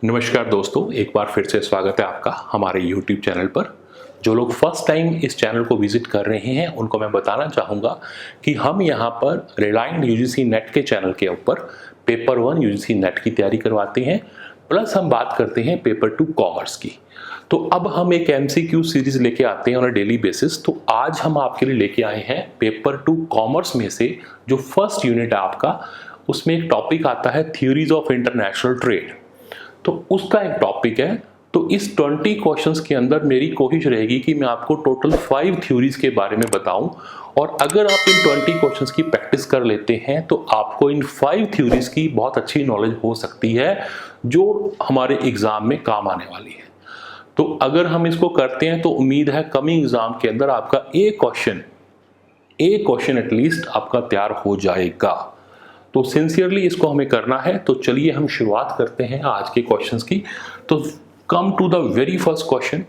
नमस्कार दोस्तों, एक बार फिर से स्वागत है आपका हमारे YouTube चैनल पर। जो लोग फर्स्ट टाइम इस चैनल को विजिट कर रहे हैं उनको मैं बताना चाहूँगा कि हम यहाँ पर रिलायंट यूजीसी नेट के चैनल के ऊपर पेपर 1 यूजीसी नेट की तैयारी करवाते हैं, प्लस हम बात करते हैं पेपर 2 कॉमर्स की। तो अब हम एक MCQ सीरीज लेके आते हैं ऑन अ डेली बेसिस। तो आज हम आपके लिए लेके आए हैं पेपर 2 कॉमर्स में से जो फर्स्ट यूनिट है आपका, उसमें एक टॉपिक आता है थ्योरीज ऑफ इंटरनेशनल ट्रेड। तो उसका एक टॉपिक है। तो इस 20 क्वेश्चंस के अंदर मेरी कोशिश रहेगी कि मैं आपको टोटल 5 थ्योरीज के बारे में बताऊं, और अगर आप इन 20 क्वेश्चंस की प्रैक्टिस कर लेते हैं तो आपको इन 5 थ्योरीज की बहुत अच्छी नॉलेज हो सकती है जो हमारे एग्जाम में काम आने वाली है। तो अगर हम इसको करते हैं तो उम्मीद है कमिंग एग्जाम के अंदर आपका एक क्वेश्चन एटलीस्ट आपका तैयार हो जाएगा। तो सिंसियरली इसको हमें करना है। तो चलिए हम शुरुआत करते हैं आज के क्वेश्चंस की। तो come to the very first question.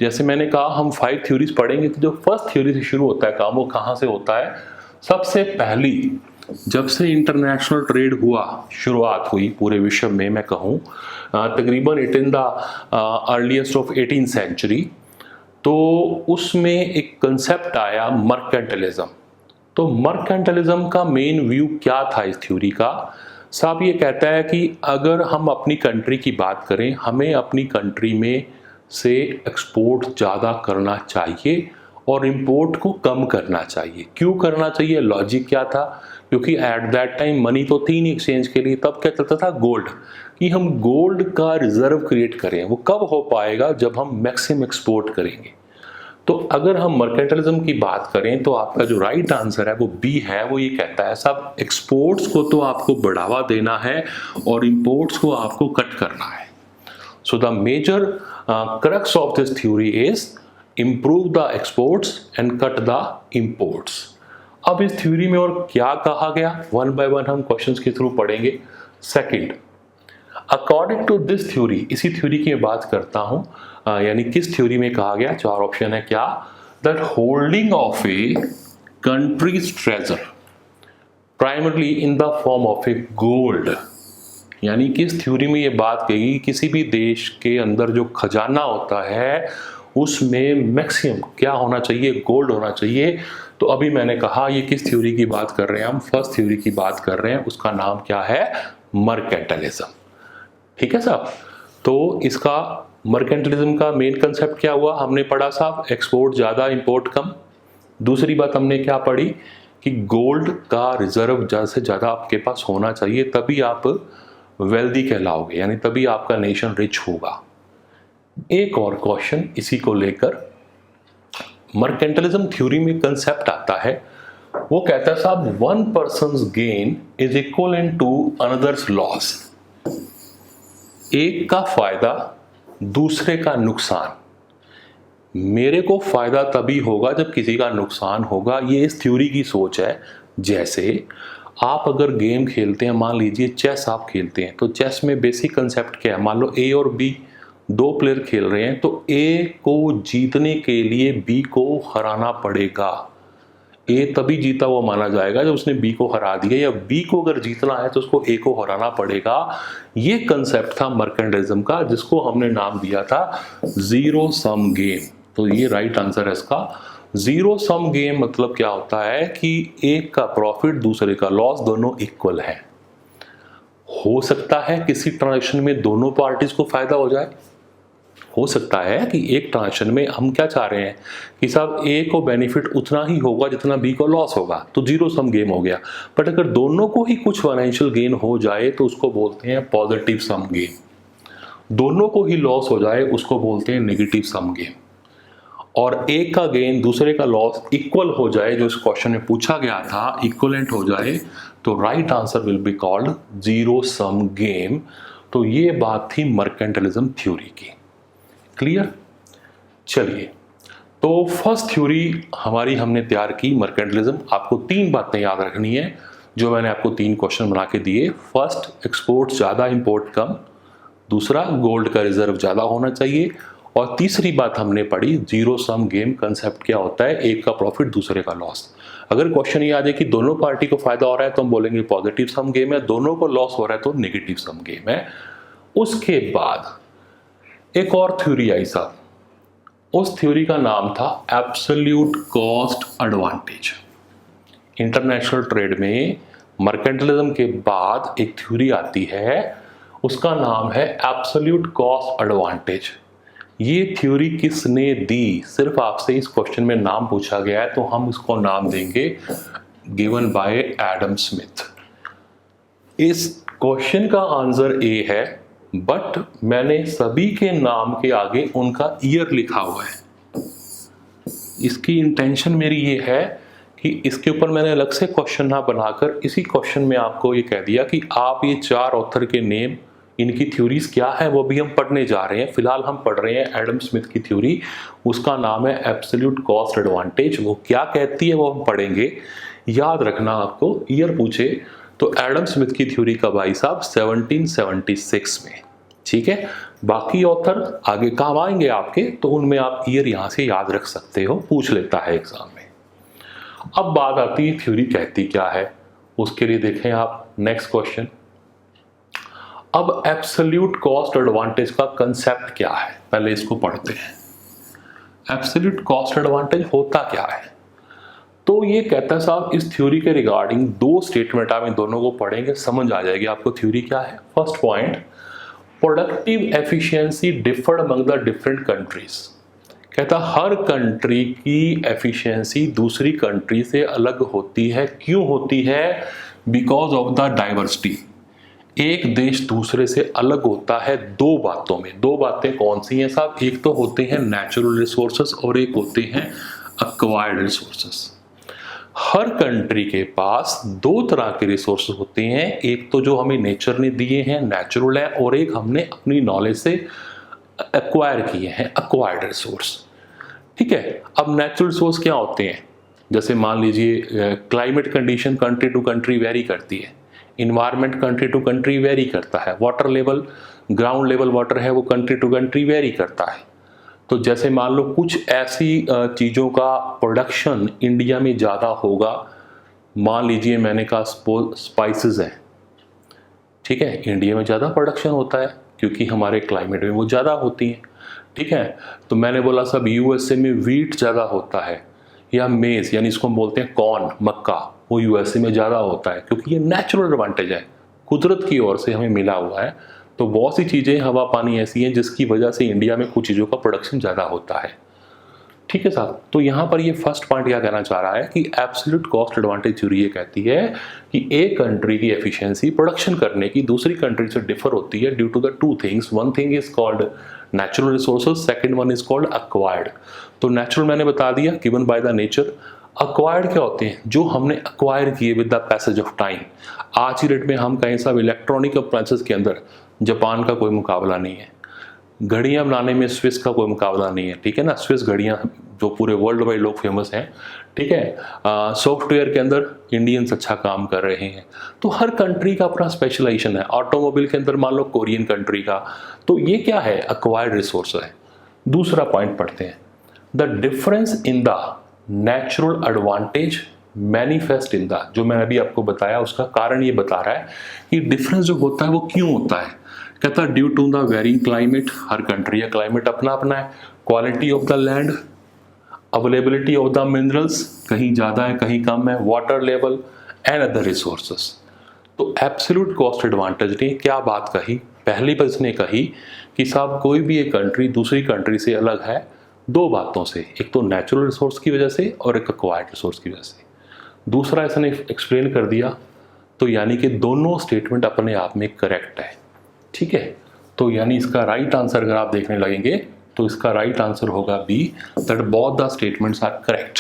जैसे मैंने कहा हम 5 थ्योरीज पढ़ेंगे, तो जो फर्स्ट थ्योरी से शुरू होता है काम, वो कहाँ से होता है? सबसे पहली जब से इंटरनेशनल ट्रेड हुआ, शुरुआत हुई पूरे विश्व में, मैं कहूँ तकरीबन it in the earliest of 18th century, तो उसमें एक कंसेप्ट आया मर्केंटलिज्म। तो मर्केंटलिज्म का मेन व्यू क्या था इस थ्योरी का? साहब ये कहता है कि अगर हम अपनी कंट्री की बात करें, हमें अपनी कंट्री में से एक्सपोर्ट ज़्यादा करना चाहिए और इंपोर्ट को कम करना चाहिए। क्यों करना चाहिए? लॉजिक क्या था? क्योंकि एट दैट टाइम मनी तो थी नहीं एक्सचेंज के लिए। तब क्या चलता था? गोल्ड, कि हम गोल्ड का रिजर्व क्रिएट करें। वो कब हो पाएगा? जब हम मैक्सिमम एक्सपोर्ट करेंगे। तो अगर हम मर्केंटलिज्म की बात करें तो आपका जो राइट आंसर है वो बी है। वो ये कहता है साहब एक्सपोर्ट्स को तो आपको बढ़ावा देना है और इंपोर्ट्स को आपको कट करना है। So the major crux of this theory is improve the exports and cut the imports. अब इस थ्योरी में और क्या कहा गया, वन बाय वन हम क्वेश्चंस के थ्रू पढ़ेंगे। Second, according to this theory, इसी थ्योरी की मैं बात करता हूं, यानी किस थ्योरी में कहा गया? 4 ऑप्शन है। क्या? That holding of A countries treasure primarily in the form of A gold. यानी किस थ्योरी में ये बात कही? किसी भी देश के अंदर जो खजाना होता है उसमें मैक्सिमम क्या होना चाहिए? गोल्ड होना चाहिए। तो अभी मैंने कहा ये किस थ्योरी की बात कर रहे हैं? हम फर्स्ट थ्योरी की बात कर रहे हैं। उसका नाम क्या है? मर्केंटलिज्म। ठीक है साहब। तो इसका मर्केंटलिज्म का मेन कंसेप्ट क्या हुआ? हमने पढ़ा साहब एक्सपोर्ट ज़्यादा इंपोर्ट कम। दूसरी बात हमने क्या पढ़ी कि गोल्ड का रिजर्व ज़्यादा से ज़्यादा आपके पास होना चाहिए, तभी आप वेल्दी कहलाओगे, यानी तभी आपका नेशन रिच होगा। एक और क्वेश्चन इसी को लेकर, मर्केंटलिज्म थ्योरी में कंसेप्ट आता है, वो कहता है साहब one person's gain is equal to another's loss. एक का फायदा दूसरे का नुकसान। मेरे को फायदा तभी होगा जब किसी का नुकसान होगा। ये इस थ्योरी की सोच है। जैसे आप अगर गेम खेलते हैं, मान लीजिए चेस आप खेलते हैं, तो चेस में बेसिक कंसेप्ट क्या है? मान लो ए और बी 2 प्लेयर खेल रहे हैं, तो ए को जीतने के लिए बी को हराना पड़ेगा। ए तभी जीता हुआ माना जाएगा जब उसने बी को हरा दिया, या बी को अगर जीतना है तो उसको ए को हराना पड़ेगा। ये कंसेप्ट था मर्केंटलिज्म का, जिसको हमने नाम दिया था जीरो सम गेम। तो ये राइट आंसर है इसका। जीरो सम गेम मतलब क्या होता है कि एक का प्रॉफिट दूसरे का लॉस दोनों इक्वल है। हो सकता है किसी ट्रांजेक्शन में दोनों पार्टीज को फायदा हो जाए। हो सकता है कि एक ट्रांजेक्शन में हम क्या चाह रहे हैं कि साहब ए को बेनिफिट उतना ही होगा जितना बी को लॉस होगा, तो जीरो सम गेम हो गया। बट अगर दोनों को ही कुछ फाइनेंशियल गेन हो जाए तो उसको बोलते हैं पॉजिटिव सम गेम। दोनों को ही लॉस हो जाए उसको बोलते हैं नेगेटिव सम गेम। और एक का गेन दूसरे का लॉस इक्वल हो जाए, जो इस क्वेश्चन में पूछा गया था, इक्वलेंट हो जाए, तो right answer will be called zero sum game. तो ये बात थी मर्केंटलिज्म थ्योरी की। क्लियर? चलिए, तो फर्स्ट थ्योरी हमारी हमने तैयार की मर्केंटलिज्म। आपको 3 बातें याद रखनी है जो मैंने आपको 3 क्वेश्चन बना के दिए। फर्स्ट, एक्सपोर्ट ज़्यादा इंपोर्ट कम। दूसरा, गोल्ड का रिजर्व ज़्यादा होना चाहिए। और तीसरी बात हमने पढ़ी जीरो सम गेम। कंसेप्ट क्या होता है? एक का प्रॉफिट दूसरे का लॉस। अगर क्वेश्चन ये आ जाए कि दोनों पार्टी को फायदा हो रहा है तो हम बोलेंगे पॉजिटिव सम गेम है, दोनों को लॉस हो रहा है तो नेगेटिव सम गेम है। उसके बाद एक और थ्योरी आई साहब, उस थ्योरी का नाम था absolute cost advantage. International trade में मर्केंटलिज्म के बाद एक थ्योरी आती है, उसका नाम है एब्सोल्यूट कॉस्ट एडवांटेज। ये थ्योरी किसने दी? सिर्फ आपसे इस क्वेश्चन में नाम पूछा गया है, तो हम इसको नाम देंगे गिवन बाय एडम स्मिथ। इस क्वेश्चन का आंसर ए है, बट मैंने सभी के नाम के आगे उनका ईयर लिखा हुआ है। इसकी इंटेंशन मेरी ये है कि इसके ऊपर मैंने अलग से क्वेश्चन ना बनाकर इसी क्वेश्चन में आपको ये कह दिया कि आप ये 4 ऑथर के नेम, इनकी थ्योरीज क्या है वो भी हम पढ़ने जा रहे हैं। फिलहाल हम पढ़ रहे हैं एडम स्मिथ की थ्योरी, उसका नाम है एब्सोल्यूट कॉस्ट एडवांटेज। वो क्या कहती है वो हम पढ़ेंगे। याद रखना, आपको ईयर पूछे तो एडम स्मिथ की थ्योरी कब आई साहब? 1776 में। ठीक है, बाकी ऑथर आगे काम आएंगे आपके, तो उनमें आप ईयर यहां से याद रख सकते हो, पूछ लेता है एग्जाम में। अब बात आती है थ्योरी कहती क्या है, उसके लिए देखें आप नेक्स्ट क्वेश्चन। अब एब्सोल्यूट कॉस्ट एडवांटेज का कंसेप्ट क्या है, पहले इसको पढ़ते हैं। एब्सोल्यूट कॉस्ट एडवांटेज होता क्या है? तो ये कहता है साहब, इस थ्योरी के रिगार्डिंग 2 स्टेटमेंट आप इन दोनों को पढ़ेंगे, समझ आ जाएगी आपको थ्योरी क्या है। First point, productive efficiency deferred among the different countries. कहता हर कंट्री की एफिशिएंसी दूसरी कंट्री से अलग होती है। क्यों होती है? Because of the diversity. एक देश दूसरे से अलग होता है 2 बातों में। 2 बातें कौन सी हैं साहब? एक तो होते हैं नेचुरल रिसोर्सेस और एक होते हैं अक्वायर्ड रिसोर्सेस। हर कंट्री के पास 2 तरह के रिसोर्सेस होते हैं, एक तो जो हमें नेचर ने दिए हैं, नेचुरल है, और एक हमने अपनी नॉलेज से एक्वायर किए हैं, अक्वायर्ड रिसोर्स। ठीक है, अब नेचुरल रिसोर्स क्या होते हैं? जैसे मान लीजिए climate condition country to country vary करती है, environment country to country vary करता है, water level, ground level water है वो कंट्री टू कंट्री वेरी करता है। तो जैसे मान लो कुछ ऐसी चीज़ों का प्रोडक्शन इंडिया में ज़्यादा होगा, मान लीजिए मैंने कहा स्पाइसेस हैं, ठीक है, इंडिया में ज़्यादा प्रोडक्शन होता है क्योंकि हमारे क्लाइमेट में वो ज़्यादा होती हैं। ठीक है, तो मैंने बोला सब यूएसए में वीट ज़्यादा होता है, या मेज़ यानी इसको हम बोलते हैं कॉर्न, मक्का, वो यूएसए में ज़्यादा होता है क्योंकि ये नेचुरल एडवांटेज है, कुदरत की ओर से हमें मिला हुआ है। तो बहुत सी चीज़ें, हवा पानी ऐसी हैं जिसकी वजह से इंडिया में कुछ चीज़ों का प्रोडक्शन ज़्यादा होता है। ठीक है साहब, तो यहाँ पर ये फर्स्ट पॉइंट क्या कहना चाह रहा है कि एब्सोल्यूट कॉस्ट एडवांटेज थ्योरी ये कहती है कि एक कंट्री की एफिशिएंसी प्रोडक्शन करने की दूसरी कंट्री से डिफर होती है due to the 2 things. One thing is called natural resources, second one is called acquired. तो नेचुरल मैंने बता दिया, given by the nature. Acquired क्या होते हैं? जो हमने अक्वायर किए with the passage of time. आज की डेट में हम कहें साहब इलेक्ट्रॉनिक अप्लायंसेस के अंदर जापान का कोई मुकाबला नहीं है, घड़ियां बनाने में स्विस का कोई मुकाबला नहीं है। ठीक है ना, स्विस घड़ियां जो पूरे वर्ल्ड वाइड लोग फेमस हैं। ठीक है, सॉफ्टवेयर के अंदर इंडियंस अच्छा काम कर रहे हैं। तो हर कंट्री का अपना स्पेशलाइजेशन है। ऑटोमोबाइल के अंदर मान लो कोरियन कंट्री का, तो ये क्या है? अक्वायर्ड रिसोर्स है। दूसरा पॉइंट पढ़ते हैं, the difference in the natural advantage manifest in the, जो मैंने अभी आपको बताया उसका कारण ये बता रहा है कि डिफरेंस जो होता है वो क्यों होता है। कहता है due to the varying climate, हर कंट्री का क्लाइमेट अपना अपना है, quality of the land, availability of the minerals, कहीं ज़्यादा है कहीं कम है, water level and other resources. तो एब्सोल्यूट कॉस्ट एडवांटेज ने क्या बात कही? पहली बात इसने कही कि साहब कोई भी एक कंट्री दूसरी कंट्री से अलग है 2 बातों से, एक तो नेचुरल रिसोर्स की वजह से और एक अक्वायर्ड रिसोर्स की वजह से। दूसरा इसने एक्सप्लेन कर दिया, तो यानी कि दोनों स्टेटमेंट अपने आप में करेक्ट है। ठीक है, तो यानी इसका राइट आंसर अगर आप देखने लगेंगे तो इसका राइट आंसर होगा B, that both the statements are correct.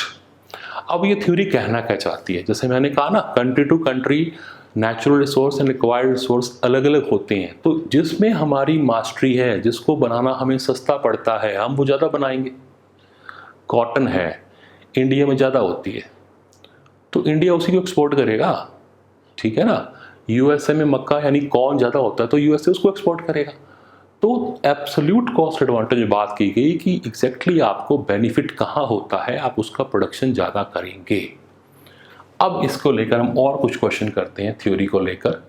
अब ये थ्योरी कहना क्या चाहती है? जैसे मैंने कहा ना, country to country natural resource and acquired resource अलग अलग होते हैं, तो जिसमें हमारी मास्टरी है, जिसको बनाना हमें सस्ता पड़ता है, हम वो ज़्यादा बनाएंगे। कॉटन है, इंडिया में ज़्यादा होती है, तो इंडिया उसी को एक्सपोर्ट करेगा। ठीक है ना, यूएसए में मक्का यानी कॉर्न ज़्यादा होता है, तो यूएसए उसको एक्सपोर्ट करेगा। तो एब्सोल्यूट कॉस्ट एडवांटेज बात की गई कि एग्जैक्टली आपको बेनिफिट कहाँ होता है, आप उसका प्रोडक्शन ज़्यादा करेंगे। अब इसको लेकर हम और कुछ क्वेश्चन करते हैं, थ्योरी को लेकर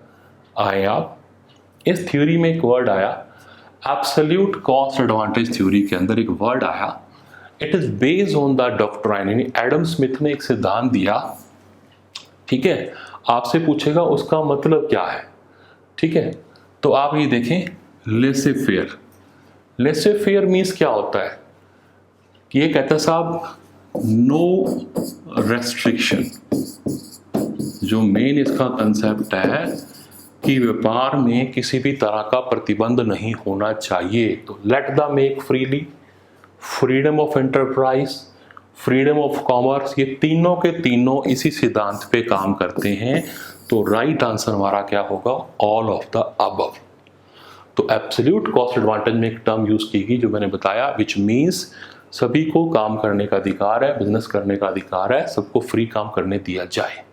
आए आप। इस थ्योरी में एक वर्ड आया, एब्सोल्यूट कॉस्ट एडवांटेज थ्योरी के अंदर एक वर्ड आया, it is based on the doctrine, यानी एडम स्मिथ ने एक सिद्धांत दिया, ठीक है। आपसे पूछेगा उसका मतलब क्या है, ठीक है। तो आप ये देखें, लेसे फेयर। लेसे फेयर मीन्स क्या होता है कि ये कहता है साहब नो रेस्ट्रिक्शन। जो मेन इसका कंसेप्ट है कि व्यापार में किसी भी तरह का प्रतिबंध नहीं होना चाहिए। तो let the make freely, freedom of enterprise, freedom of commerce, ये तीनों के तीनों इसी सिद्धांत पे काम करते हैं। तो राइट आंसर हमारा क्या होगा, ऑल ऑफ द अबव। तो एब्सोल्यूट कॉस्ट एडवांटेज में एक टर्म यूज की गई जो मैंने बताया, विच मीन्स सभी को काम करने का अधिकार है, बिजनेस करने का अधिकार है, सबको फ्री काम करने दिया जाए,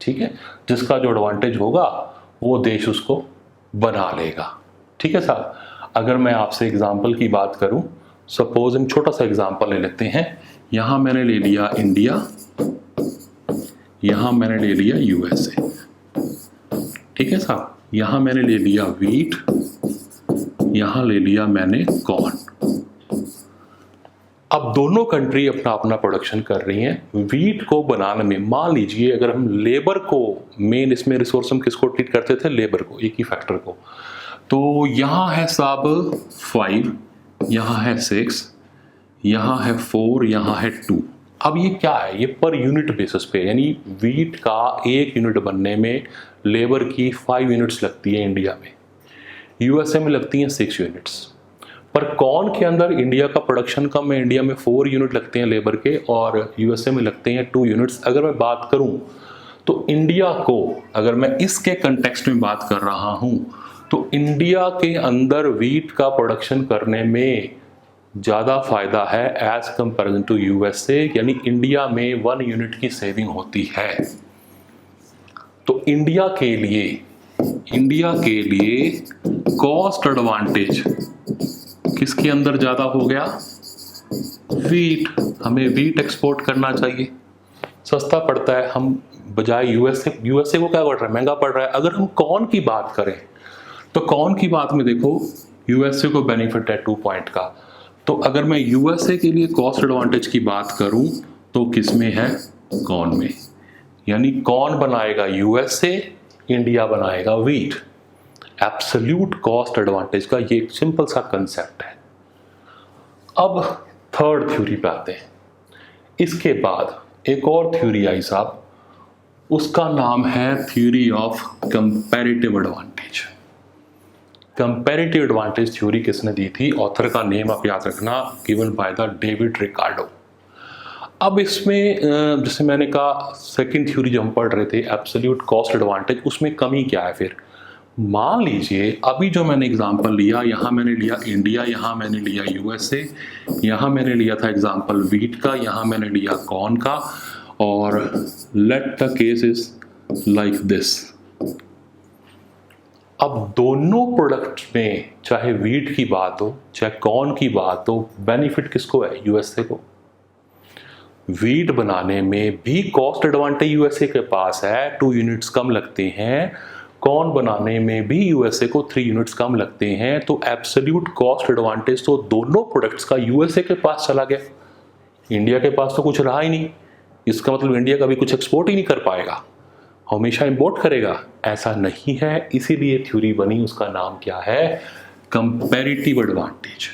ठीक है। जिसका जो एडवांटेज होगा वो देश उसको बना लेगा, ठीक है साहब। अगर मैं आपसे एग्जाम्पल की बात करूं, सपोज हम छोटा सा एग्जाम्पल ले लेते हैं। यहां मैंने ले लिया इंडिया, यहां मैंने ले लिया यूएसए, ठीक है साहब। यहां मैंने ले लिया वीट, यहां ले लिया मैंने कॉर्न। अब दोनों कंट्री अपना अपना प्रोडक्शन कर रही हैं। वीट को बनाने में मान लीजिए अगर हम लेबर को, मेन इसमें रिसोर्स हम किसको ट्रीट करते थे, लेबर को, एक ही फैक्टर को। तो यहाँ है साहब 5, यहाँ है 6, यहाँ है 4, यहाँ है 2। अब ये क्या है, ये पर यूनिट बेसिस पे, यानी वीट का एक यूनिट बनने में लेबर की 5 यूनिट्स लगती है इंडिया में, यूएसए में लगती हैं 6 यूनिट्स। पर कॉर्न के अंदर इंडिया का प्रोडक्शन कम है, इंडिया में 4 यूनिट लगते हैं लेबर के और यूएसए में लगते हैं 2 यूनिट्स। अगर मैं बात करूं तो इंडिया को, अगर मैं इसके कंटेक्स्ट में बात कर रहा हूं, तो इंडिया के अंदर वीट का प्रोडक्शन करने में ज़्यादा फायदा है एज कंपेरिजन टू यूएसए, यानी इंडिया में 1 यूनिट की सेविंग होती है। तो इंडिया के लिए कॉस्ट एडवांटेज किसके अंदर ज़्यादा हो गया, वीट। हमें वीट एक्सपोर्ट करना चाहिए, सस्ता पड़ता है, हम बजाय यूएसए को क्या पड़ रहा है, महंगा पड़ रहा है। अगर हम कॉर्न की बात करें तो कॉर्न की बात में देखो यूएसए को बेनिफिट है 2 पॉइंट का। तो अगर मैं यूएसए के लिए कॉस्ट एडवांटेज की बात करूं तो किस में है, कॉर्न में। यानी कॉर्न बनाएगा यूएसए, इंडिया बनाएगा वीट। एब्सोल्यूट कॉस्ट एडवांटेज का ये एक सिंपल सा कंसेप्ट है। अब थर्ड थ्योरी पे आते हैं। इसके बाद एक और थ्योरी आई साहब, उसका नाम है theory of comparative advantage. Comparative advantage theory किसने दी थी, ऑथर का नेम आप याद रखना, given by the David Ricardo. अब इसमें जैसे मैंने कहा सेकंड थ्योरी जो हम पढ़ रहे थे एब्सोल्यूट कॉस्ट एडवांटेज, उसमें कमी क्या है फिर। मान लीजिए अभी जो मैंने एग्जांपल लिया, यहाँ मैंने लिया इंडिया, यहाँ मैंने लिया यूएसए, यहाँ मैंने लिया था एग्जांपल वीट का, यहाँ मैंने लिया कॉर्न का, और let the case is like this. अब दोनों प्रोडक्ट में चाहे वीट की बात हो चाहे कॉर्न की बात हो, बेनिफिट किसको है, यूएसए को। वीट बनाने में भी कॉस्ट एडवांटेज यूएसए के पास है, 2 यूनिट्स कम लगते हैं। कॉर्न बनाने में भी यूएसए को 3 यूनिट्स कम लगते हैं। तो एब्सोल्यूट कॉस्ट एडवांटेज तो दोनों प्रोडक्ट्स का यूएसए के पास चला गया, इंडिया के पास तो कुछ रहा ही नहीं। इसका मतलब इंडिया कभी कुछ एक्सपोर्ट ही नहीं कर पाएगा, हमेशा इंपोर्ट करेगा, ऐसा नहीं है। इसीलिए थ्योरी बनी, उसका नाम क्या है, कंपैरेटिव एडवांटेज।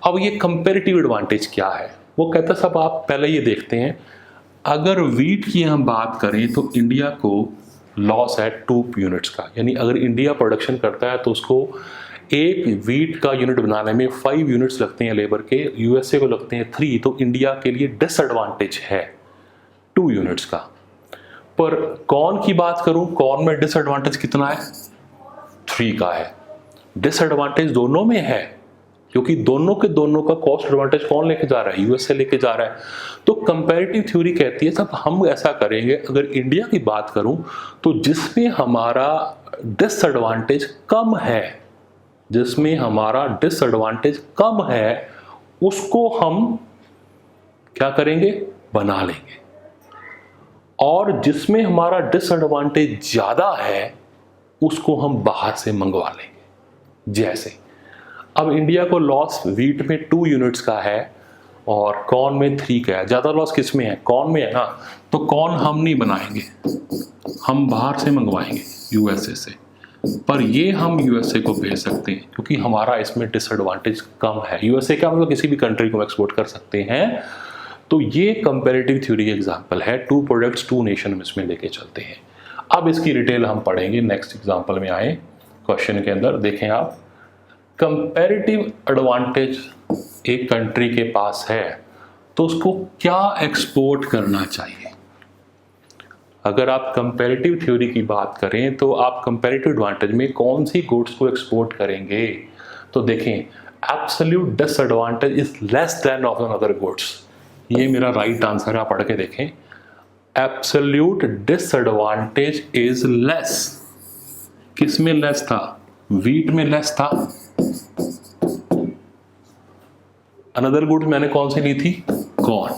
अब ये कंपैरेटिव एडवांटेज क्या है, वो कहता है सब आप पहले ये देखते हैं, अगर वीट की हम बात करें तो इंडिया को लॉस है 2 यूनिट्स का, यानी अगर इंडिया प्रोडक्शन करता है तो उसको एक वीट का यूनिट बनाने में 5 यूनिट्स लगते हैं लेबर के, यूएसए को लगते हैं 3, तो इंडिया के लिए डिसएडवांटेज है 2 यूनिट्स का। पर कॉर्न की बात करूं, कॉर्न में डिसएडवांटेज कितना है, 3 का है। डिसएडवांटेज दोनों में है क्योंकि दोनों के दोनों का कॉस्ट एडवांटेज कौन लेके जा रहा है, यूएसए लेके जा रहा है। तो कंपैरेटिव थ्योरी कहती है सब हम ऐसा करेंगे, अगर इंडिया की बात करूं तो जिसमें हमारा डिसएडवांटेज कम है, जिसमें हमारा डिसएडवांटेज कम है उसको हम क्या करेंगे, बना लेंगे। और जिसमें हमारा डिसएडवांटेज ज्यादा है उसको हम बाहर से मंगवा लेंगे। जैसे अब इंडिया को लॉस वीट में 2 यूनिट्स का है और कॉर्न में 3 का है। ज़्यादा लॉस किस में है? कॉर्न में है ना। तो कॉर्न हम नहीं बनाएंगे, हम बाहर से मंगवाएंगे यूएसए से। पर ये हम यूएसए को भेज सकते हैं क्योंकि हमारा इसमें डिसएडवांटेज कम है। यूएसए क्या मतलब किसी भी कंट्री को एक्सपोर्ट कर सकते हैं। तो ये कंपैरेटिव थ्योरी एग्जांपल है। 2 प्रोडक्ट्स 2 नेशन हम इसमें लेके चलते हैं। अब इसकी डिटेल हम पढ़ेंगे नेक्स्ट एग्जांपल में आए क्वेश्चन के अंदर। देखें आप, कंपैरेटिव एडवांटेज एक कंट्री के पास है तो उसको क्या एक्सपोर्ट करना चाहिए। अगर आप कंपैरेटिव थ्योरी की बात करें तो आप कंपैरेटिव एडवांटेज में कौन सी गुड्स को एक्सपोर्ट करेंगे। तो देखें, absolute disadvantage is less than of another goods. ये मेरा राइट आंसर है, आप पढ़ के देखें। Absolute disadvantage is less. किस में लेस था? वीट में लेस था। अनदर गुड्स मैंने कौन सी ली थी? कॉर्न।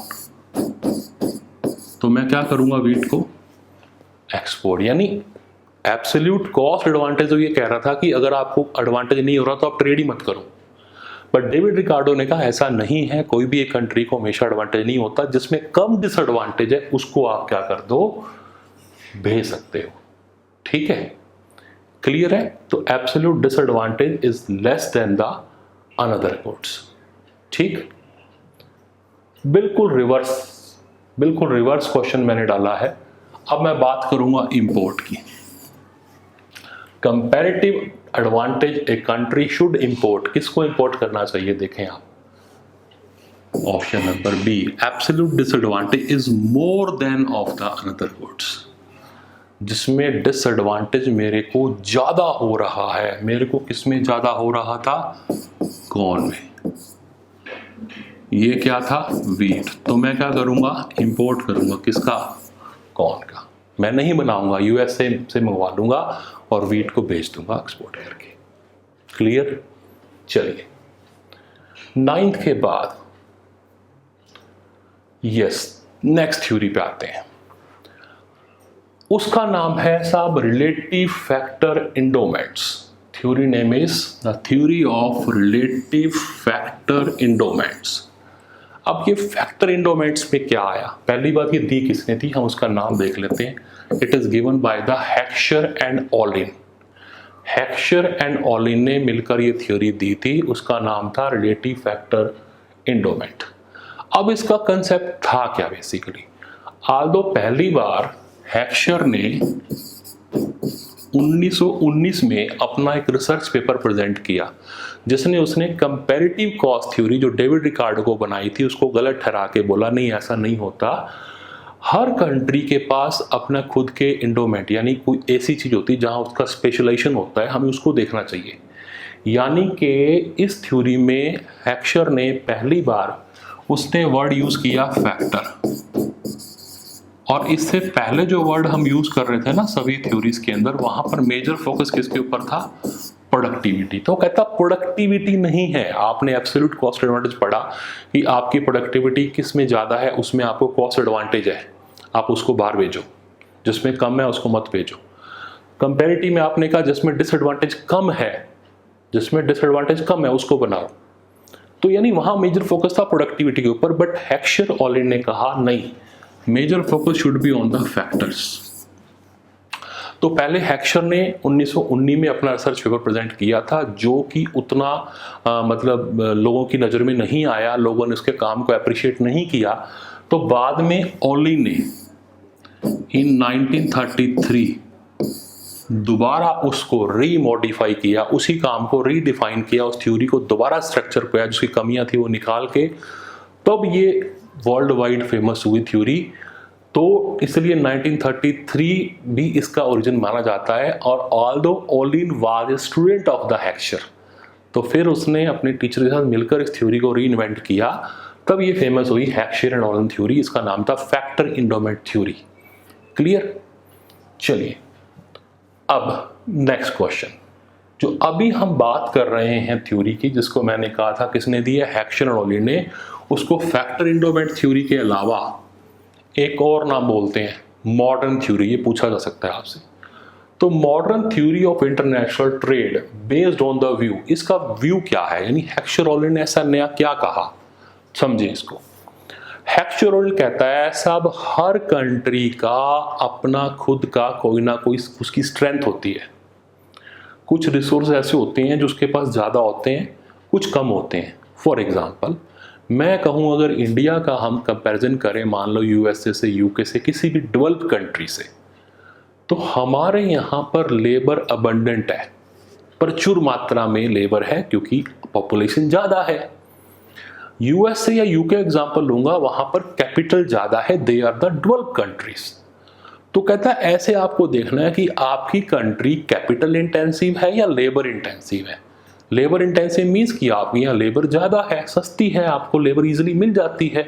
तो मैं क्या करूंगा? वीट को एक्सपोर्ट। यानी एब्सोल्यूट कॉस्ट एडवांटेज तो ये कह रहा था कि अगर आपको एडवांटेज नहीं हो रहा तो आप ट्रेड ही मत करो। बट डेविड रिकार्डो ने कहा ऐसा नहीं है, कोई भी एक कंट्री को हमेशा एडवांटेज नहीं होता। जिसमें कम डिसएडवांटेज है उसको आप क्या कर दो? भेज सकते हो। ठीक है, क्लियर है। तो absolute disadvantage is less than the another goods. ठीक, बिल्कुल रिवर्स क्वेश्चन मैंने डाला है। अब मैं बात करूंगा इंपोर्ट की। Comparative advantage a country should import. किसको इंपोर्ट करना चाहिए? देखें आप, option number B, absolute disadvantage is more than of the another goods. जिसमें डिसएडवांटेज मेरे को ज्यादा हो रहा है। मेरे को किसमें ज्यादा हो रहा था? कॉर्न में। ये क्या था? वीट। तो मैं क्या करूंगा? इंपोर्ट करूंगा। किसका? कॉर्न का। मैं नहीं बनाऊंगा, यूएसए से मंगवा लूंगा और वीट को भेज दूंगा एक्सपोर्ट करके। क्लियर? चलिए 9th के बाद नेक्स्ट थ्योरी पे आते हैं। उसका नाम है साहब relative factor endowments. Theory name is the theory of relative factor endowments. अब ये फैक्टर इंडोमेंट्स में क्या आया? पहली बात, ये दी किसने थी? हम उसका नाम देख लेते हैं। It is given by the Heckscher and Ohlin. Heckscher and Ohlin ने मिलकर ये थ्योरी दी थी। उसका नाम था रिलेटिव फैक्टर इंडोमेंट। अब इसका कंसेप्ट था क्या बेसिकली? आल्दो पहली बार हेक्सचर ने 1919 में अपना एक रिसर्च पेपर प्रेजेंट किया जिसने उसने कंपैरेटिव कॉस्ट थ्योरी जो डेविड रिकार्डो को बनाई थी उसको गलत ठहरा के बोला नहीं, ऐसा नहीं होता। हर कंट्री के पास अपना खुद के इंडोमेंट, यानी कोई ऐसी चीज होती है जहां उसका स्पेशलाइजेशन होता है, हमें उसको देखना चाहिए। यानी कि इस थ्योरी में हेक्सचर ने पहली बार उसने वर्ड यूज किया फैक्टर। और इससे पहले जो वर्ड हम यूज कर रहे थे ना सभी थ्योरीज के अंदर, वहां पर मेजर फोकस किसके ऊपर था? प्रोडक्टिविटी। तो कहता प्रोडक्टिविटी नहीं है। आपने एब्सोल्यूट कॉस्ट एडवांटेज पढ़ा कि आपकी प्रोडक्टिविटी किस में ज्यादा है, उसमें आपको कॉस्ट एडवांटेज है, आप उसको बाहर भेजो। जिसमें कम है उसको मत भेजो। कंपैरेटिव में आपने कहा जिसमें डिसएडवांटेज कम है उसको बनाओ। तो यानी वहां मेजर फोकस था प्रोडक्टिविटी के ऊपर। बट हेक्सचर ऑलिन ने कहा नहीं, major focus should be on the factors. तो पहले हेक्सचर ने 1919 में अपना रिसर्च पेपर प्रेजेंट किया था जो कि उतना मतलब लोगों की नज़र में नहीं आया, लोगों ने उसके काम को अप्रिशिएट नहीं किया। तो बाद में ऑलिन ने इन 1933 दोबारा उसको रीमॉडिफाई किया, उसी काम को रीडिफाइन किया, उस थ्योरी को दोबारा स्ट्रक्चर किया, जिसकी कमियां थी वो निकाल के तब ये वर्ल्ड वाइड फेमस हुई थ्योरी। तो इसलिए 1933 भी इसका ओरिजिन माना जाता है। और although Ohlin was a student of the Heckscher, तो फिर उसने अपने टीचर के साथ मिलकर इस थ्योरी को रीइन्वेंट किया, तब ये फेमस हुई हेक्सचर एंड ऑलिन थ्योरी। इसका नाम था फैक्टर इंडोमेंट थ्योरी। क्लियर? चलिए अब नेक्स्ट क्वेश्चन, जो अभी हम बात कर रहे हैं थ्योरी की, जिसको मैंने कहा था किसने दी है? हेक्सचर एंड ऑलिन ने। उसको फैक्टर इंडोमेंट थ्योरी के अलावा एक और नाम बोलते हैं, मॉडर्न थ्योरी। ये पूछा जा सकता है आपसे। तो modern theory of international trade based on the view, इसका व्यू क्या है, यानी हेक्सचेरोली ने ऐसा नया क्या कहा, समझे इसको। हेक्सचेरोली कहता है साहब हर कंट्री का अपना खुद का कोई ना कोई उसकी स्ट्रेंथ होती है। कुछ रिसोर्स ऐसे होते हैं जो उसके पास ज़्यादा होते हैं, कुछ कम होते हैं। फॉर एग्जांपल मैं कहूँ अगर इंडिया का हम कंपैरिजन करें मान लो यूएसए से, यूके से, किसी भी डेवलप्ड कंट्री से, तो हमारे यहाँ पर लेबर अबंडेंट है, प्रचुर मात्रा में लेबर है क्योंकि पॉपुलेशन ज़्यादा है। यूएसए या यूके एग्जांपल लूंगा, वहां पर कैपिटल ज़्यादा है, they are the developed countries. तो कहता है ऐसे आपको देखना है कि आपकी कंट्री कैपिटल इंटेंसिव है या लेबर इंटेंसिव है। लेबर इंटेंसिव मीन्स कि आपके यहाँ लेबर ज़्यादा है, सस्ती है, आपको लेबर इजीली मिल जाती है।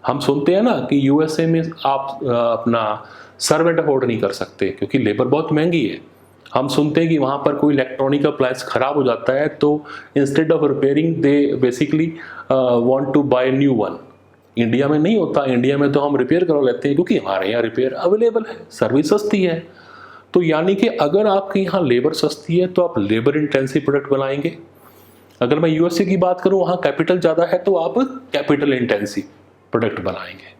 हम सुनते हैं ना कि यूएसए में आप अपना सर्वेंट अफोर्ड नहीं कर सकते क्योंकि लेबर बहुत महंगी है। हम सुनते हैं कि वहाँ पर कोई इलेक्ट्रॉनिक अप्लायंस खराब हो जाता है तो instead of repairing they basically want to buy new one. India में नहीं होता, इंडिया में तो हम रिपेयर करवा लेते हैं क्योंकि हमारे यहाँ रिपेयर अवेलेबल है, सर्विस सस्ती है। तो यानी कि अगर आपके यहाँ लेबर सस्ती है तो आप लेबर इंटेंसिव प्रोडक्ट बनाएंगे। अगर मैं यूएसए की बात करूँ वहाँ कैपिटल ज़्यादा है तो आप कैपिटल इंटेंसिव प्रोडक्ट बनाएंगे।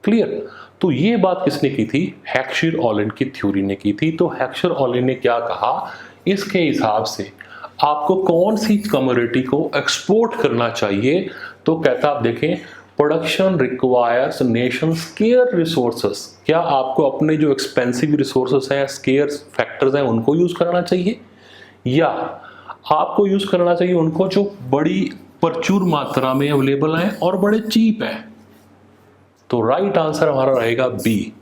क्लियर। तो ये बात किसने की थी, हेक्सचेरोली की थ्योरी ने की थी। तो हेक्सचेरोली ने क्या कहा, इसके हिसाब से आपको कौन सी कमोडिटी को एक्सपोर्ट करना चाहिए। तो कहता आप देखें production requires nation square resources, क्या आपको अपने जो एक्सपेंसिव रिसोर्सेस हैं, स्केयर फैक्टर्स हैं, उनको यूज करना चाहिए या आपको यूज करना चाहिए उनको जो बड़ी प्रचुर मात्रा में अवेलेबल हैं और बड़े चीप हैं। तो राइट आंसर हमारा रहेगा बी,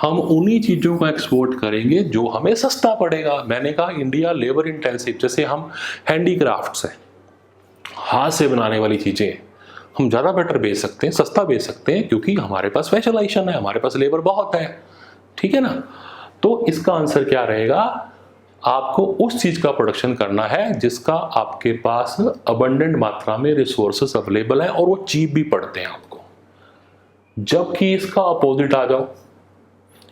हम उन्हीं चीज़ों को एक्सपोर्ट करेंगे जो हमें सस्ता पड़ेगा। मैंने कहा इंडिया लेबर इंटेंसिव, जैसे हम हैंडीक्राफ्ट्स हैं, हाथ से बनाने वाली चीज़ें हम ज़्यादा बेटर बेच सकते हैं, सस्ता बेच सकते हैं क्योंकि हमारे पास स्पेशलाइजेशन है, हमारे पास लेबर बहुत है। ठीक है ना। तो इसका आंसर क्या रहेगा, आपको उस चीज़ का प्रोडक्शन करना है जिसका आपके पास अबंडेंट मात्रा में रिसोर्सेस अवेलेबल है और वो चीप भी पड़ते हैं आपको। जबकि इसका अपोजिट आ जाओ,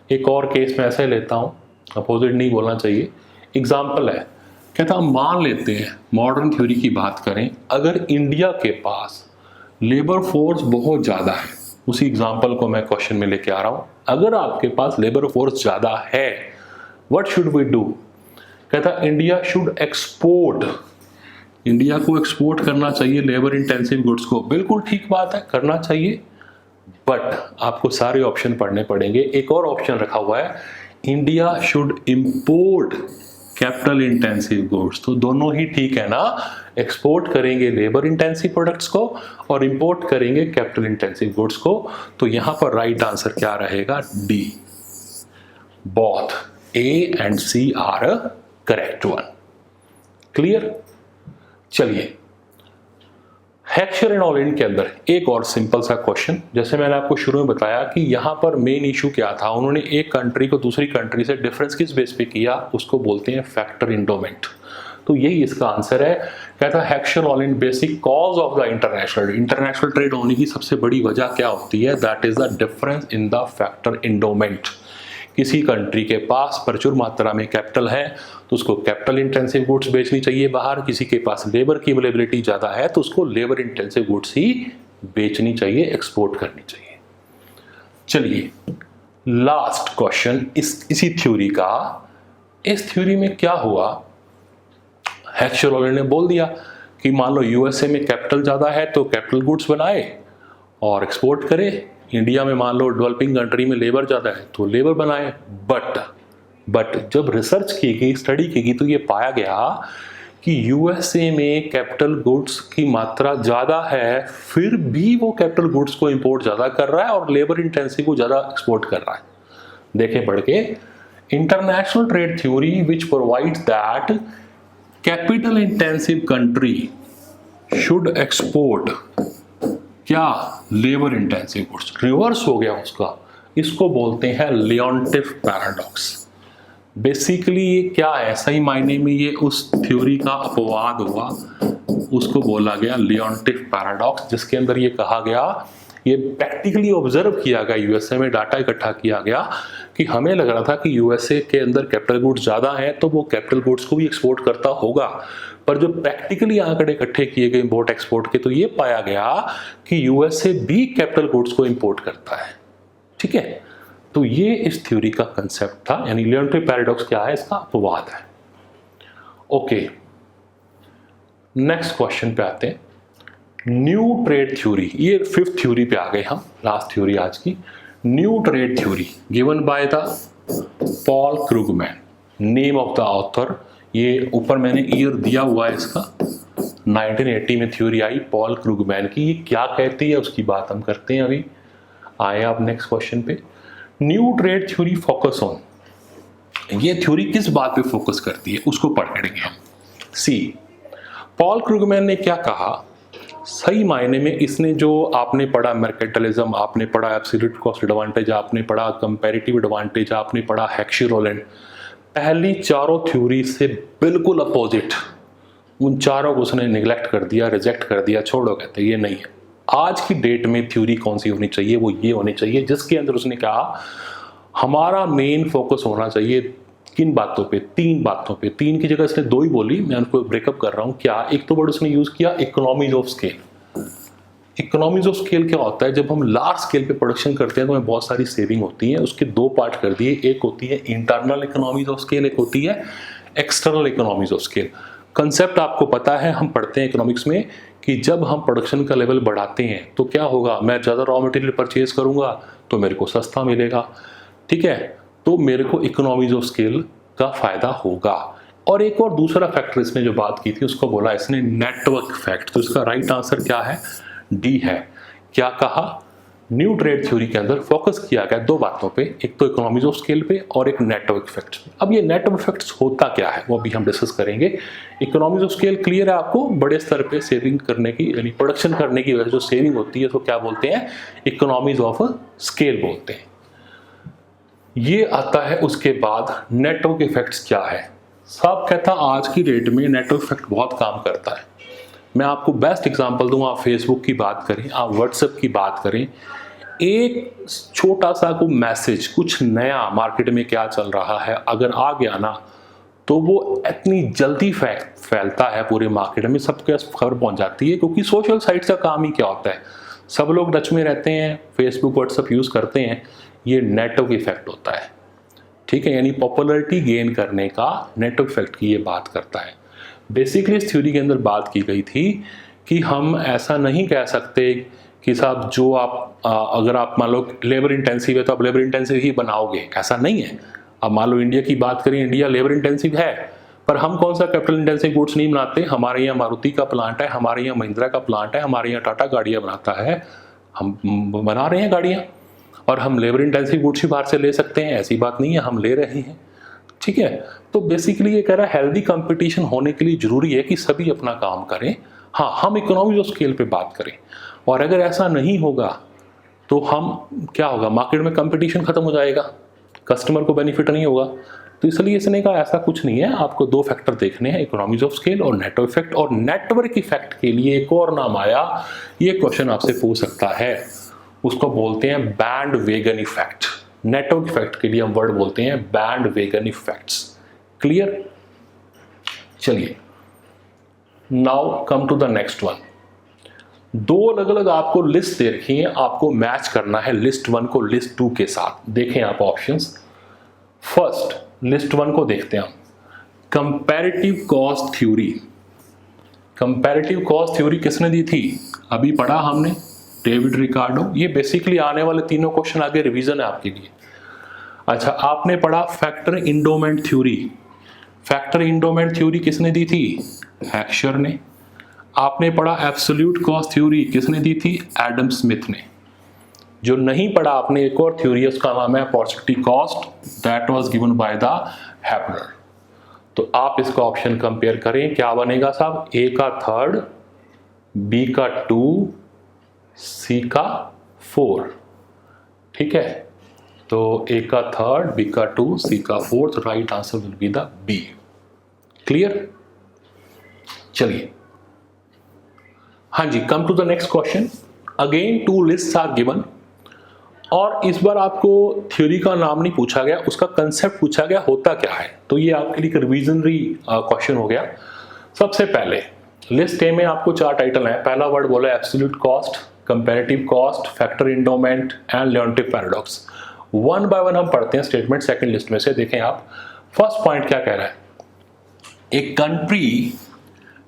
एक और केस में ऐसे लेता हूं, अपोजिट नहीं बोलना चाहिए, एग्जाम्पल है, कहता हम मान लेते हैं मॉडर्न थ्योरी की बात करें, अगर इंडिया के पास लेबर फोर्स बहुत ज़्यादा है, उसी एग्जाम्पल को मैं क्वेश्चन में लेके आ रहा हूं, अगर आपके पास लेबर फोर्स ज़्यादा है व्हाट शुड वी डू। कहता इंडिया शुड एक्सपोर्ट, इंडिया को एक्सपोर्ट करना चाहिए लेबर इंटेंसिव गुड्स को। बिल्कुल ठीक बात है, करना चाहिए, बट आपको सारे ऑप्शन पढ़ने पड़ेंगे। एक और ऑप्शन रखा हुआ है, India should import capital intensive goods. तो दोनों ही ठीक है ना, एक्सपोर्ट करेंगे लेबर इंटेंसिव प्रोडक्ट्स को और इंपोर्ट करेंगे कैपिटल इंटेंसिव गुड्स को। तो यहां पर राइट आंसर क्या रहेगा, D, both A and C are a correct one. Clear. चलिए हेक्सचेरोली के अंदर एक और सिंपल सा क्वेश्चन, जैसे मैंने आपको शुरू में बताया कि यहाँ पर मेन इशू क्या था, उन्होंने एक कंट्री को दूसरी कंट्री से डिफरेंस किस बेस पे किया, उसको बोलते हैं फैक्टर इंडोमेंट। तो यही इसका आंसर है। कहता है Heckscher Ohlin basic cause of the international trade होने की सबसे बड़ी वजह क्या होती है, that is the difference in the factor endowment. किसी कंट्री के पास प्रचुर मात्रा में कैपिटल है तो उसको कैपिटल इंटेंसिव गुड्स बेचनी चाहिए बाहर, किसी के पास लेबर की अवेलेबिलिटी ज़्यादा है तो उसको लेबर इंटेंसिव गुड्स ही बेचनी चाहिए, एक्सपोर्ट करनी चाहिए। चलिए लास्ट क्वेश्चन इसी थ्योरी का। इस थ्योरी में क्या हुआ, हेक्सचेरोली ने बोल दिया कि मान लो यूएसए में कैपिटल ज़्यादा है तो कैपिटल गुड्स बनाए और एक्सपोर्ट करे, इंडिया में मान लो डेवलपिंग कंट्री में लेबर ज़्यादा है तो लेबर बनाए। बट जब रिसर्च की गई, स्टडी की गई, तो ये पाया गया कि यूएसए में कैपिटल गुड्स की मात्रा ज़्यादा है, फिर भी वो कैपिटल गुड्स को इंपोर्ट ज़्यादा कर रहा है और लेबर इंटेंसिव को ज़्यादा एक्सपोर्ट कर रहा है। देखें पढ़ के, international trade theory which provides that capital intensive country should export क्या, लेबर इंटेंसिव गुड्स। रिवर्स हो गया उसका, इसको बोलते हैं लियोनटिफ पैराडॉक्स। बेसिकली ये क्या है, सही मायने में ये उस थ्योरी का अपवाद हुआ, उसको बोला गया लियोनटिफ पैराडॉक्स, जिसके अंदर ये कहा गया ये प्रैक्टिकली ऑब्जर्व किया गया, यूएसए में डाटा इकट्ठा किया गया कि हमें लग रहा था कि यूएसए के अंदर कैपिटल गुड्स ज़्यादा हैं तो वो कैपिटल गुड्स को भी एक्सपोर्ट करता होगा, पर जो प्रैक्टिकली आंकड़े इकट्ठे किए गए इंपोर्ट एक्सपोर्ट के, तो ये पाया गया कि यूएसए भी कैपिटल गुड्स को इंपोर्ट करता है। ठीक है, तो ये इस थ्योरी का कंसेप्ट था, यानी लियोनटे पैराडॉक्स क्या है, इसका अपवाद है। ओके, नेक्स्ट क्वेश्चन पे आते हैं, न्यू ट्रेड थ्योरी। ये फिफ्थ थ्योरी पे आ गए हम, लास्ट थ्योरी आज की, new trade theory given by the Paul Krugman, name of the author, ये ऊपर मैंने ईयर दिया हुआ है इसका, 1980 में थ्योरी आई पॉल क्रूगमैन की। ये क्या कहती है उसकी बात हम करते हैं अभी। आए आप नेक्स्ट क्वेश्चन पे, new trade theory focus on, ये थ्योरी किस बात पे फोकस करती है उसको पढ़ेंगे हम। सी, पॉल क्रूगमैन ने क्या कहा, सही मायने में इसने जो आपने पढ़ा मर्केंटाइलिज्म, आपने पढ़ा एब्सोल्यूट कॉस्ट एडवांटेज, आपने पढ़ा कंपैरेटिव एडवांटेज, आपने पढ़ा हेक्सी-रोलैंड, पहली चारों थ्योरी से बिल्कुल अपोजिट, उन चारों को उसने निगलेक्ट कर दिया, रिजेक्ट कर दिया, छोड़ो, कहते ये नहीं है। आज की डेट में थ्योरी कौन सी होनी चाहिए, वो ये होनी चाहिए जिसके अंदर उसने कहा हमारा मेन फोकस होना चाहिए किन बातों पे, तीन बातों पे। तीन की जगह इसने दो ही बोली, मैं उनको ब्रेकअप कर रहा हूं। क्या, एक तो वर्ड उसने यूज किया economies of scale. Economies of scale क्या होता है, जब हम लार्ज स्केल पे प्रोडक्शन करते हैं तो हमें बहुत सारी सेविंग होती है। उसके दो पार्ट कर दिए, एक होती है इंटरनल इकोनॉमीज ऑफ स्केल, एक होती है external economies of scale. Concept आपको पता है, हम पढ़ते हैं इकोनॉमिक्स में कि जब हम प्रोडक्शन का लेवल बढ़ाते हैं तो क्या होगा, मैं ज़्यादा रॉ मटेरियल परचेज करूंगा तो मेरे को सस्ता मिलेगा। ठीक है, तो मेरे को इकोनॉमीज ऑफ स्केल का फायदा होगा। और एक और दूसरा फैक्टर इसने जो बात की थी उसको बोला इसने नेटवर्क इफेक्ट। तो इसका राइट आंसर क्या है, डी है। क्या कहा, न्यू ट्रेड थ्योरी के अंदर फोकस किया गया दो बातों पे, एक तो इकोनॉमीज ऑफ स्केल पे और एक नेटवर्क इफेक्ट। अब ये नेटवर्क इफेक्ट्स होता क्या है वो भी हम डिस्कस करेंगे। इकोनॉमीज ऑफ स्केल क्लियर है आपको, बड़े स्तर पे सेविंग करने की, यानी प्रोडक्शन करने की वजह से जो सेविंग होती है उसको क्या बोलते हैं, इकोनॉमीज ऑफ स्केल बोलते हैं। ये आता है उसके बाद नेटवर्क इफेक्ट्स क्या है। सब कहता आज की डेट में नेटवर्क इफेक्ट बहुत काम करता है। मैं आपको बेस्ट एग्जांपल दूं, आप फेसबुक की बात करें, आप व्हाट्सएप की बात करें, एक छोटा सा को मैसेज, कुछ नया मार्केट में क्या चल रहा है अगर आ गया ना, तो वो इतनी जल्दी फैलता है पूरे मार्केट में, सबके खबर पहुंच जाती है। क्योंकि सोशल साइट्स का काम ही क्या होता है, सब लोग टच में रहते हैं, फेसबुक व्हाट्सएप यूज करते हैं, ये नेटवर्क इफेक्ट होता है। ठीक है, यानी पॉपुलैरिटी गेन करने का नेटवर्क इफेक्ट की ये बात करता है। बेसिकली इस थ्योरी के अंदर बात की गई थी कि हम ऐसा नहीं कह सकते कि साहब जो आप अगर आप मान लो लेबर इंटेंसिव है तो आप लेबर इंटेंसिव ही बनाओगे, ऐसा नहीं है। अब मान लो इंडिया की बात करें, इंडिया लेबर इंटेंसिव है, पर हम कौन सा कैपिटल इंटेंसिव गुड्स नहीं बनाते। हमारे यहाँ मारुति का प्लांट है, हमारे यहाँ महिंद्रा का प्लांट है, हमारे यहाँ टाटा गाड़ियाँ बनाता है, हम बना रहे हैं गाड़ियाँ, और हम लेबर इंटेंसिव गुड्स ही बाहर से ले सकते हैं, ऐसी बात नहीं है, हम ले रहे हैं। ठीक है, तो बेसिकली ये कह रहा है हेल्दी कंपटीशन होने के लिए जरूरी है कि सभी अपना काम करें। हाँ, हम इकोनॉमी ऑफ स्केल पे बात करें, और अगर ऐसा नहीं होगा तो हम क्या होगा, मार्केट में कंपटीशन खत्म हो जाएगा, कस्टमर को बेनिफिट नहीं होगा। तो इसलिए इसने कहा ऐसा कुछ नहीं है, आपको दो फैक्टर देखने हैं, इकोनॉमीज ऑफ स्केल और नेटवर्क इफेक्ट। और नेटवर्क इफेक्ट के लिए एक और नाम आया, ये क्वेश्चन आपसे पूछ सकता है, उसको बोलते हैं bandwagon effect. Network effect के लिए हम वर्ड बोलते हैं बैंड वेगन इफेक्ट्स। क्लियर, चलिए now come to the next one. दो अलग अलग आपको लिस्ट दे रखी है, आपको मैच करना है लिस्ट वन को लिस्ट टू के साथ। देखें आप ऑप्शंस, फर्स्ट लिस्ट वन को देखते हैं हम, comparative cost theory. Comparative cost theory किसने दी थी, अभी पढ़ा हमने, डेविड रिकार्डो। ये बेसिकली आने वाले तीनों क्वेश्चन आगे रिवीजन है आपके लिए। अच्छा, आपने पढ़ा factor endowment theory. Factor endowment theory किसने दी थी, हेक्सर ने। आपने पढ़ा एब्सोल्यूट कॉस्ट थ्योरी, किसने दी थी, एडम स्मिथ ने। जो नहीं पढ़ा आपने, एक और थ्योरी है, उसका नाम है opportunity cost, that was given by the Haberler. तो आप इसका ऑप्शन कंपेयर करें, क्या बनेगा साहब, ए का थर्ड, बी का 2, सी का 4। ठीक है, तो ए का थर्ड, बी का 2, सी का 4, right answer will be the B. Clear, चलिए हाँ जी, come to the next question. Again 2 lists are given, और इस बार आपको थ्योरी का नाम नहीं पूछा गया, उसका कंसेप्ट पूछा गया होता क्या है। तो ये आपके लिए रिविजनरी क्वेश्चन हो गया। सबसे पहले लिस्ट ए में आपको 4 टाइटल हैं। पहला वर्ड बोला absolute cost, comparative cost, factor endowment and Leontief paradox. One by one हम पढ़ते हैं स्टेटमेंट सेकंड लिस्ट में से। देखें आप, फर्स्ट पॉइंट क्या कह रहा है, a country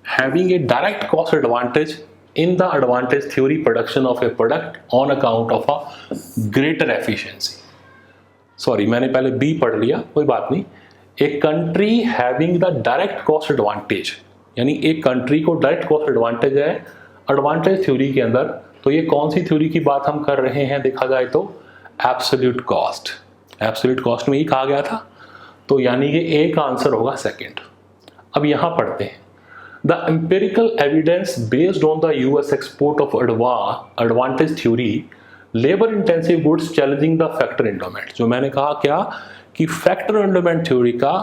having a direct cost advantage in the advantage theory production of a product on account of a greater efficiency। Sorry, मैंने पहले बी पढ़ लिया, कोई बात नहीं। A country having the direct cost advantage, यानी एक कंट्री को डायरेक्ट कॉस्ट एडवांटेज है एडवांटेज थ्योरी के अंदर। तो ये कौन सी थ्योरी की बात हम कर रहे हैं, देखा जाए तो एब्सोल्यूट कॉस्ट। एब्सोल्यूट कॉस्ट में ही कहा गया था, तो यानी कि ए का आंसर होगा सेकेंड। अब यहां पढ़ते हैं, The empirical evidence based on the US export of advantage theory, labor-intensive goods challenging the factor endowment। जो मैंने कहा क्या कि फैक्टर एंडोमेंट थ्योरी का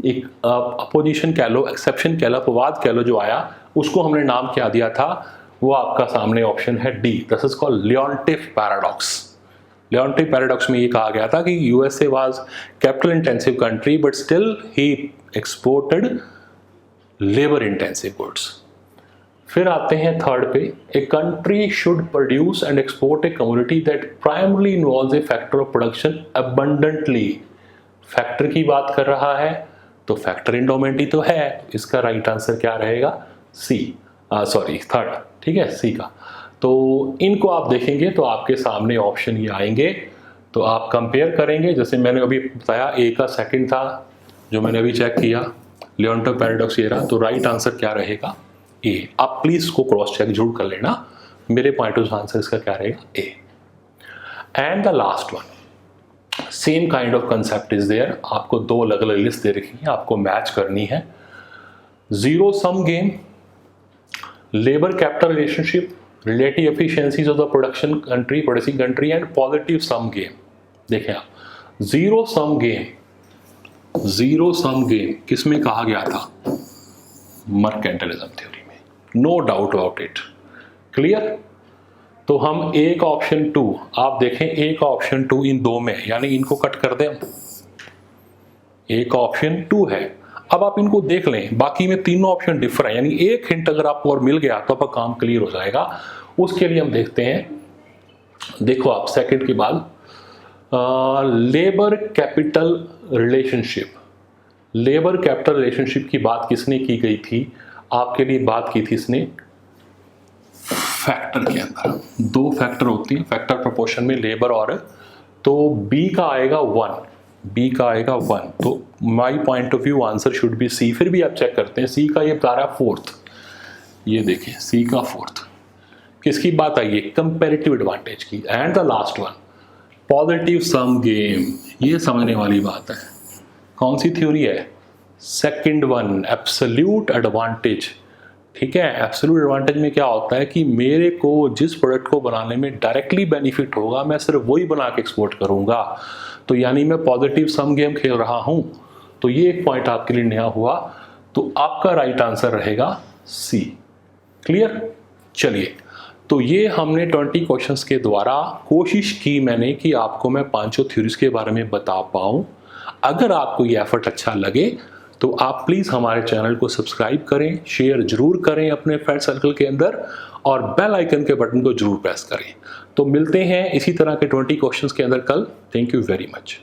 एक अपोजिशन कह लो, एक्सेप्शन कह लो, अपवाद कह लो जो आया, उसको हमने नाम क्या दिया था, वो आपका सामने ऑप्शन है D. This is called Leontief paradox. Leontief paradox में ये कहा गया था कि USA was capital intensive country but still he exported labour intensive goods. फिर आते हैं थर्ड पे, a country should produce and export a commodity that primarily involves a factor of production abundantly. Factor की बात कर रहा है तो फैक्टर एंडोमेंट ही तो है, इसका राइट आंसर क्या रहेगा, सी, सॉरी थर्ड, ठीक है, सी का। तो इनको आप देखेंगे तो आपके सामने ऑप्शन ये आएंगे, तो आप कंपेयर करेंगे। जैसे मैंने अभी बताया ए का सेकंड था, जो मैंने अभी चेक किया, लियोनटिफ पैराडॉक्स ये रहा, तो राइट आंसर क्या रहेगा, ए। आप प्लीज इसको क्रॉस चेक जरूर कर लेना, मेरे पॉइंट ऑफ आंसर इसका क्या रहेगा, A. And the last one, same kind of concept is there. आपको 2 अलग अलग लिस्ट दे रखी है, आपको मैच करनी है। Zero sum game, labour capital relationship, relative efficiencies of the producting country and positive sum game. देखें आप, जीरो सम गेम किसमें कहा गया था, मर्केंटिलिज्म थ्योरी में, no doubt about it, clear. तो हम ए का ऑप्शन 2, आप देखें ए का ऑप्शन 2 इन 2 में, यानी इनको कट कर दें, ए का ऑप्शन 2 है। अब आप इनको देख लें, बाकी में तीनों ऑप्शन डिफर है, यानी एक हिंट अगर आपको और मिल गया तो आपका काम क्लियर हो जाएगा। उसके लिए हम देखते हैं, देखो आप सेकंड के बाद labour capital relationship. Labour capital relationship की बात किसने की गई थी, आपके लिए बात की थी इसने फैक्टर के अंदर। 2 फैक्टर होती हैं फैक्टर प्रोपोर्शन में, लेबर और, तो बी का आएगा 1, बी का आएगा 1, तो my point of view answer should be C. फिर भी आप चेक करते हैं, सी का ये बता रहा है 4th, ये देखें सी का 4th, किसकी बात आई है, कंपैरेटिव एडवांटेज की। And the last one, positive sum game, ये समझने वाली बात है, कौन सी थ्योरी है, सेकंड वन, एब्सोल्यूट एडवांटेज। ठीक है, एब्सोल्यूट एडवांटेज में क्या होता है कि मेरे को जिस प्रोडक्ट को बनाने में डायरेक्टली बेनिफिट होगा, मैं सिर्फ वही बना के एक्सपोर्ट करूंगा, तो यानी मैं पॉजिटिव सम गेम खेल रहा हूं। तो ये एक पॉइंट आपके लिए नया हुआ, तो आपका राइट आंसर रहेगा सी, क्लियर। चलिए, तो ये हमने 20 क्वेश्चंस के द्वारा कोशिश की मैंने कि आपको मैं 5 थ्योरीज के बारे में बता पाऊं। अगर आपको ये एफर्ट अच्छा लगे तो आप प्लीज़ हमारे चैनल को सब्सक्राइब करें, शेयर जरूर करें अपने फ्रेंड सर्कल के अंदर, और बेल आइकन के बटन को जरूर प्रेस करें। तो मिलते हैं इसी तरह के 20 क्वेश्चंस के अंदर कल। Thank you very much.